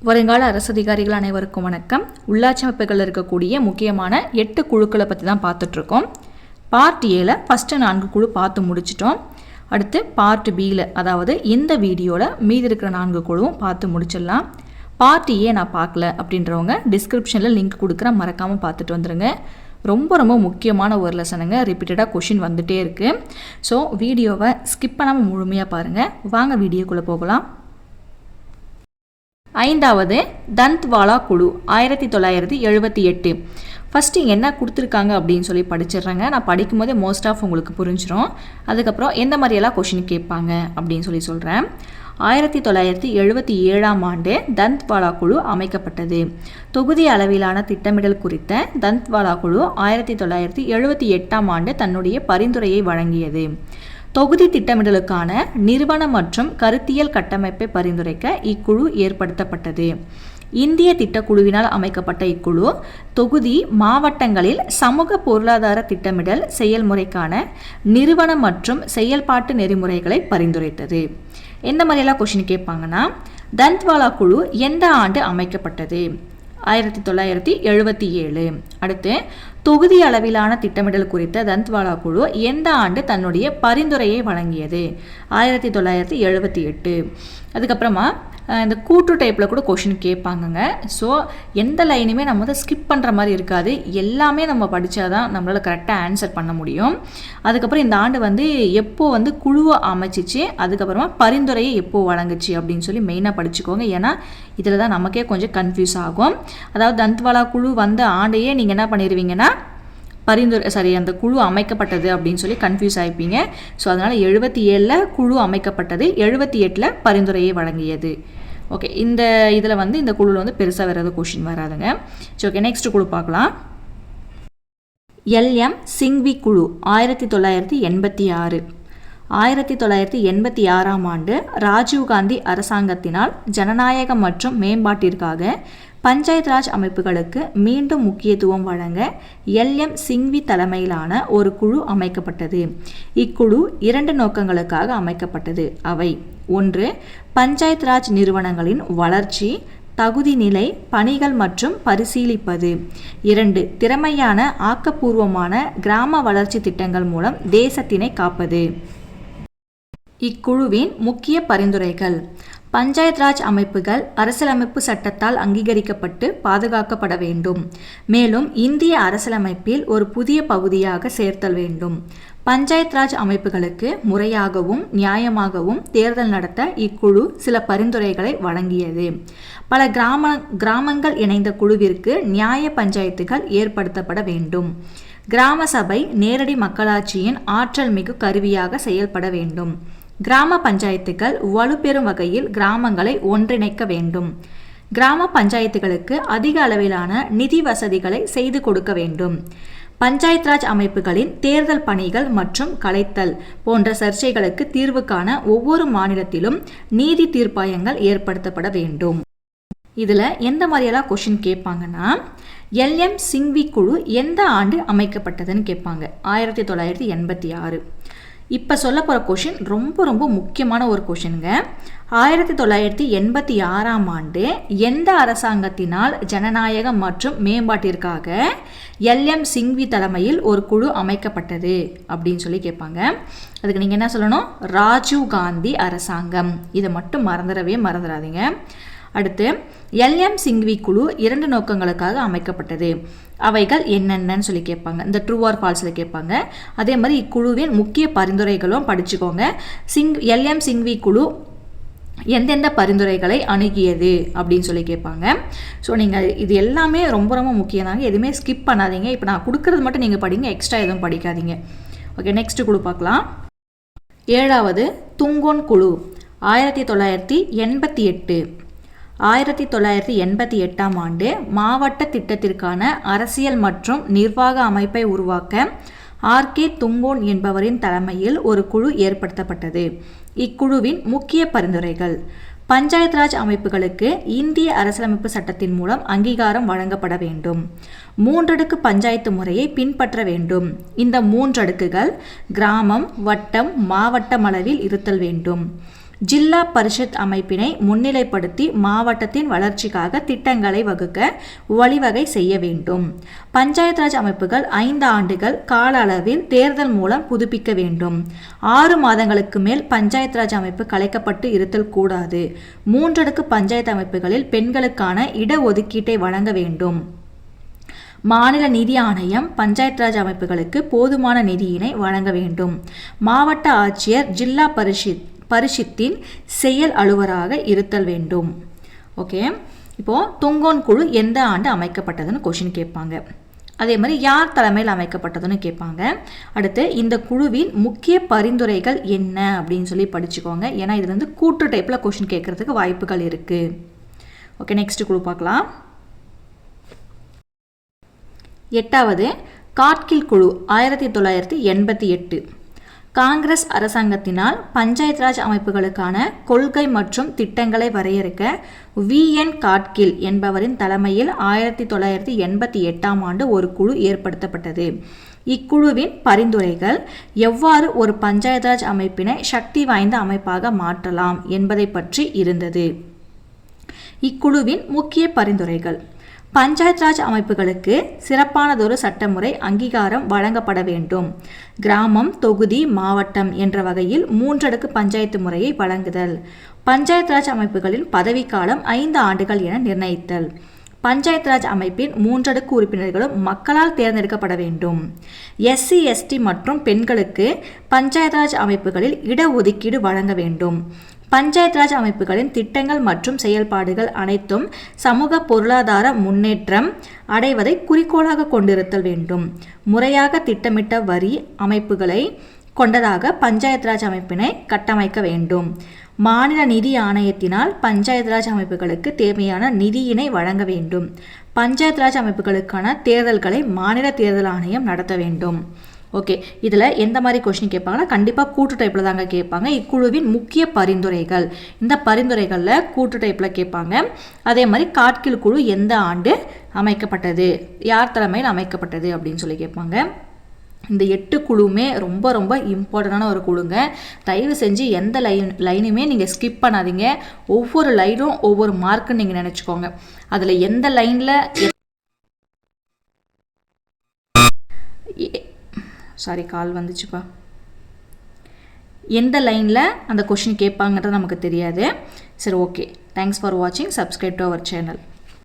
வருங்கால அரசு அதிகாரிகள் அனைவருக்கும் வணக்கம். உள்ளாட்சி அமைப்புகளில் இருக்கக்கூடிய முக்கியமான 8 குழுக்களை பற்றி தான் பார்த்துட்ருக்கோம். பார்ட் ஏல ஃபஸ்ட்டு 4 குழு பார்த்து முடிச்சிட்டோம். அடுத்து பார்ட் பியில், அதாவது இந்த வீடியோவில் மீதி இருக்கிற 4 குழுவும் பார்த்து முடிச்சிடலாம். பார்ட் ஏ நான் பார்க்கல அப்படின்றவங்க டிஸ்கிரிப்ஷனில் லிங்க் கொடுக்குறேன், மறக்காமல் பார்த்துட்டு வந்துடுங்க. ரொம்ப முக்கியமான ஒரு லெசனுங்க, ரிப்பீட்டடாக கொஷின் வந்துகிட்டே இருக்குது. ஸோ வீடியோவை ஸ்கிப் பண்ணாமல் முழுமையாக பாருங்கள். வாங்க வீடியோக்குள்ளே போகலாம். 5வது தந்த்வாலா குழு 1978. ஃபஸ்ட்டு என்ன கொடுத்துருக்காங்க அப்படின்னு சொல்லி படிச்சிடுறேங்க. நான் படிக்கும் போதே மோஸ்ட் ஆஃப் உங்களுக்கு புரிஞ்சிடும். அதுக்கப்புறம் எந்த மாதிரியெல்லாம் கொஷின் கேட்பாங்க அப்படின்னு சொல்லி சொல்கிறேன். 1977ஆம் ஆண்டு தந்த்வாலா குழு அமைக்கப்பட்டது. தொகுதி அளவிலான திட்டமிடல் குறித்த தந்த்வாலா குழு 1978ஆம் ஆண்டு தன்னுடைய பரிந்துரையை வழங்கியது. தொகுதி திட்டமிடலுக்கான நிறுவன மற்றும் கருத்தியல் கட்டமைப்பை பரிந்துரைக்க இக்குழு ஏற்படுத்தப்பட்டது. இந்திய திட்டக்குழுவினால் அமைக்கப்பட்ட இக்குழு தொகுதி மாவட்டங்களில் சமூக பொருளாதார திட்டமிடல் செயல்முறைக்கான நிறுவன மற்றும் செயல்பாட்டு நெறிமுறைகளை பரிந்துரைத்தது. எந்த மாதிரியெல்லாம் கொஷின் கேட்பாங்கன்னா, தந்த்வாலா குழு எந்த ஆண்டு அமைக்கப்பட்டது? 1977. அடுத்து, தொகுதி அளவிலான திட்டமிடல் குறித்த தந்த்வாலா குழு எந்த ஆண்டு தன்னுடைய பரிந்துரையை வழங்கியது? 1978. அதுக்கப்புறமா இந்த கூற்று டைப்பில் கூட கொஷின் கேட்பாங்கங்க. ஸோ எந்த லைனுமே நம்ம வந்து ஸ்கிப் பண்ணுற மாதிரி இருக்காது, எல்லாமே நம்ம படித்தாதான் நம்மளால் கரெக்டாக ஆன்சர் பண்ண முடியும். அதுக்கப்புறம் இந்த ஆண்டு வந்து எப்போ வந்து குழுவை அமைச்சிச்சு, அதுக்கப்புறமா பரிந்துரையை எப்போ வழங்குச்சு அப்படின்னு சொல்லி மெயினாக படிச்சுக்கோங்க. ஏன்னா இதில் தான் நமக்கே கொஞ்சம் கன்ஃபியூஸ் ஆகும். அதாவது தந்த்வாலா குழு வந்த ஆண்டையே நீங்கள் என்ன பண்ணிடுவீங்கன்னா அந்த குழு அமைக்கப்பட்டது அப்படின்னு சொல்லி கன்ஃபியூஸ் ஆகிப்பீங்க. ஸோ அதனால் 77ல் குழு அமைக்கப்பட்டது, 78ல் பரிந்துரையை வழங்கியது. ஓகே, இந்த இதில் வந்து இந்த குழுவில் வந்து பெருசாக வேறு எதுவும் கொஷின் வராதுங்க. சரி, ஓகே, நெக்ஸ்ட் குழு பார்க்கலாம். எல்எம் சிங்வி குழு 1986. 1986ஆம் ஆண்டு ராஜீவ்காந்தி அரசாங்கத்தினால் ஜனநாயகம் மற்றும் மேம்பாட்டிற்காக பஞ்சாயத் ராஜ் அமைப்புகளுக்கு மீண்டும் முக்கியத்துவம் வழங்க எல்எம் சிங்வி தலைமையிலான ஒரு குழு அமைக்கப்பட்டது. இக்குழு 2 நோக்கங்களுக்காக அமைக்கப்பட்டது. அவை: 1. பஞ்சாயத் ராஜ் நிறுவனங்களின் வளர்ச்சி, தகுதி நிலை, பணிகள் மற்றும் பரிசீலிப்பது. 2. திறமையான ஆக்கப்பூர்வமான கிராம வளர்ச்சி திட்டங்கள் மூலம் தேசத்தினை காப்பது. இக்குழுவின் முக்கிய பரிந்துரைகள்: பஞ்சாயத் ராஜ் அமைப்புகள் அரசியலமைப்பு சட்டத்தால் அங்கீகரிக்கப்பட்டு பாதுகாக்கப்பட வேண்டும். மேலும் இந்திய அரசியலமைப்பில் ஒரு புதிய பகுதியாக சேர்த்தல் வேண்டும். பஞ்சாயத் ராஜ் அமைப்புகளுக்கு முறையாகவும் நியாயமாகவும் தேர்தல் நடத்த இக்குழு சில பரிந்துரைகளை வழங்கியது. பல கிராமங்கள் இணைந்த குழுவிற்கு நியாய பஞ்சாயத்துகள் ஏற்படுத்தப்பட வேண்டும். கிராம சபை நேரடி மக்களாட்சியின் ஆற்றல் மிகு கருவியாக செயல்பட வேண்டும். கிராம பஞ்சாயத்துகள் வலுப்பெறும் வகையில் கிராமங்களை ஒன்றிணைக்க வேண்டும். கிராம பஞ்சாயத்துகளுக்கு அதிக அளவிலான நிதி வசதிகளை செய்து கொடுக்க வேண்டும். பஞ்சாயத் ராஜ் அமைப்புகளின் தேர்தல் பணிகள் மற்றும் கலைத்தல் போன்ற சர்ச்சைகளுக்கு தீர்வு காண ஒவ்வொரு மாநிலத்திலும் நீதி தீர்ப்பாயங்கள் ஏற்படுத்தப்பட வேண்டும். இதில் எந்த மாதிரியெல்லாம் கொஷின் கேட்பாங்கன்னா, எல்எம் சிங்வி குழு எந்த ஆண்டு அமைக்கப்பட்டதுன்னு கேட்பாங்க. 1986. இப்போ சொல்ல போகிற கொஷின் ரொம்ப முக்கியமான ஒரு கொஷினுங்க. 1986ஆம் ஆண்டு எந்த அரசாங்கத்தினால் ஜனநாயகம் மற்றும் மேம்பாட்டிற்காக எல்எம் சிங்வி தலைமையில் ஒரு குழு அமைக்கப்பட்டது அப்படின்னு சொல்லி கேட்பாங்க. அதுக்கு நீங்கள் என்ன சொல்லணும்? ராஜீவ் காந்தி அரசாங்கம். இதை மட்டும் மறந்துடாதீங்க. அடுத்து, எல்எம் சிங்வி குழு 2 நோக்கங்களுக்காக அமைக்கப்பட்டது. அவைகள் என்னென்னு சொல்லி கேட்பாங்க. இந்த ட்ரூ ஆர் ஃபால்ஸில் கேட்பாங்க. அதே மாதிரி இக்குழுவின் முக்கிய பரிந்துரைகளும் படிச்சுக்கோங்க. எல்எம் சிங்வி குழு எந்தெந்த பரிந்துரைகளை அணுகியது அப்படின்னு சொல்லி கேட்பாங்க. ஸோ நீங்கள் இது எல்லாமே ரொம்ப முக்கியம் தாங்க, எதுவுமே ஸ்கிப் பண்ணாதீங்க. இப்போ நான் கொடுக்குறது மட்டும் நீங்கள் படிங்க, எக்ஸ்ட்ரா எதுவும் படிக்காதீங்க. ஓகே, நெக்ஸ்ட் குழு பார்க்கலாம். 7வது துங்கோன் குழு 1988. 1988ஆம் ஆண்டு மாவட்ட திட்டத்திற்கான அரசியல் மற்றும் நிர்வாக அமைப்பை உருவாக்க ஆர்கே துங்கோன் என்பவரின் தலைமையில் ஒரு குழு ஏற்படுத்தப்பட்டது. இக்குழுவின் முக்கிய பரிந்துரைகள்: பஞ்சாயத் ராஜ் அமைப்புகளுக்கு இந்திய அரசியலமைப்பு சட்டத்தின் மூலம் அங்கீகாரம் வழங்கப்பட வேண்டும். 3 அடுக்கு பஞ்சாயத்து முறையை பின்பற்ற வேண்டும். இந்த 3 அடுக்குகள் கிராமம், வட்டம், மாவட்டம் அளவில் இருத்தல் வேண்டும். ஜில்லா பரிஷத் அமைப்பினை முன்னிலைப்படுத்தி மாவட்டத்தின் வளர்ச்சிக்காக திட்டங்களை வகுக்க வழிவகை செய்ய வேண்டும். பஞ்சாயத்து ராஜ் அமைப்புகள் 5 ஆண்டுகள் கால அளவில் தேர்தல் மூலம் புதுப்பிக்க வேண்டும். 6 மாதங்களுக்கு மேல் பஞ்சாயத்து ராஜ் அமைப்பு கலைக்கப்பட்டு இருத்தல் கூடாது. 3 அடுக்கு பஞ்சாயத்து அமைப்புகளில் பெண்களுக்கான இடஒதுக்கீட்டை வழங்க வேண்டும். மாநில நிதி ஆணையம் பஞ்சாயத்து ராஜ் அமைப்புகளுக்கு போதுமான நிதியினை வழங்க வேண்டும். மாவட்ட ஆட்சியர் ஜில்லா பரிஷத்தின் செயல் அலுவலராக இருத்தல் வேண்டும். ஓகே, இப்போது தொங்கோன் குழு எந்த ஆண்டு அமைக்கப்பட்டதுன்னு கொஷின் கேட்பாங்க. அதே மாதிரி யார் தலைமையில் அமைக்கப்பட்டதுன்னு கேட்பாங்க. அடுத்து இந்த குழுவின் முக்கிய பரிந்துரைகள் என்ன அப்படின்னு சொல்லி படிச்சுக்கோங்க. ஏன்னா இது வந்து கூட்டு டைப்பில் கொஷின் கேட்கறதுக்கு வாய்ப்புகள் இருக்குது. ஓகே, நெக்ஸ்ட் குழு பார்க்கலாம். 8வது காட்கில் குழு 1988. காங்கிரஸ் அரசாங்கத்தினால் பஞ்சாயத்து ராஜ் அமைப்புகளுக்கான கொள்கை மற்றும் திட்டங்களை வரையறுக்க விஎன் காட்கில் என்பவரின் தலைமையில் 1988ஆம் ஆண்டு ஒரு குழு ஏற்படுத்தப்பட்டது. இக்குழுவின் பரிந்துரைகள் எவ்வாறு ஒரு பஞ்சாயத்து ராஜ் அமைப்பினை சக்தி வாய்ந்த அமைப்பாக மாற்றலாம் என்பதை பற்றி இருந்தது. இக்குழுவின் முக்கிய பரிந்துரைகள்: பஞ்சாயத்து ராஜ் அமைப்புகளுக்கு சிறப்பானதொரு சட்டமுறை அங்கீகாரம் வழங்கப்பட வேண்டும். கிராமம், தொகுதி, மாவட்டம் என்ற வகையில் 3 அடுக்கு பஞ்சாயத்து முறையை வழங்குதல். பஞ்சாயத்து ராஜ் அமைப்புகளின் பதவிக்காலம் 5 ஆண்டுகள் என நிர்ணயித்தல். பஞ்சாயத்து ராஜ் அமைப்பின் 3 அடுக்கு உறுப்பினர்களும் மக்களால் தேர்ந்தெடுக்கப்பட வேண்டும். SC, ST மற்றும் பெண்களுக்கு பஞ்சாயத்து ராஜ் அமைப்புகளில் இடஒதுக்கீடு வழங்க வேண்டும். பஞ்சாயத்து ராஜ் அமைப்புகளின் திட்டங்கள் மற்றும் செயல்பாடுகள் அனைத்தும் சமூக பொருளாதார முன்னேற்றம் அடைவதை குறிக்கோளாக கொண்டிருத்தல் வேண்டும். முறையாக திட்டமிட்ட வரி அமைப்புகளை கொண்டதாக பஞ்சாயத்து ராஜ் அமைப்பினை கட்டமைக்க வேண்டும். மாநில நிதி ஆணையத்தினால் பஞ்சாயத்து ராஜ் அமைப்புகளுக்கு தேவையான நிதியினை வழங்க வேண்டும். பஞ்சாயத்து ராஜ் அமைப்புகளுக்கான தேர்தல்களை மாநில தேர்தல் ஆணையம் நடத்த வேண்டும். ஓகே, இதில் எந்த மாதிரி கொஸ்டின் கேட்பாங்கன்னா கண்டிப்பாக கூட்டு டைப்பில் தாங்க கேட்பாங்க. இக்குழுவின் முக்கிய பரிந்துரைகள், இந்த பரிந்துரைகளில் கூட்டு டைப்பில் கேட்பாங்க. அதே மாதிரி காட்கில் குழு எந்த ஆண்டு அமைக்கப்பட்டது, யார் தலைமையில் அமைக்கப்பட்டது அப்படின்னு சொல்லி கேட்பாங்க. இந்த 8 குழுவுமே ரொம்ப ரொம்ப இம்பார்ட்டண்டான ஒரு குழுங்க. தயவு செஞ்சு எந்த லைனுமே நீங்கள் ஸ்கிப் பண்ணாதீங்க. ஒவ்வொரு லைனும் ஒவ்வொரு மார்க்குன்னு நீங்கள் நினச்சிக்கோங்க. அதில் எந்த லைனில் கால் வந்துச்சுப்பா, எந்த லைனில் அந்த கொஷின் கேட்பாங்கன்றது நமக்கு தெரியாது. சரி, ஓகே, தேங்க்ஸ் ஃபார் வாட்சிங். Subscribe to our channel.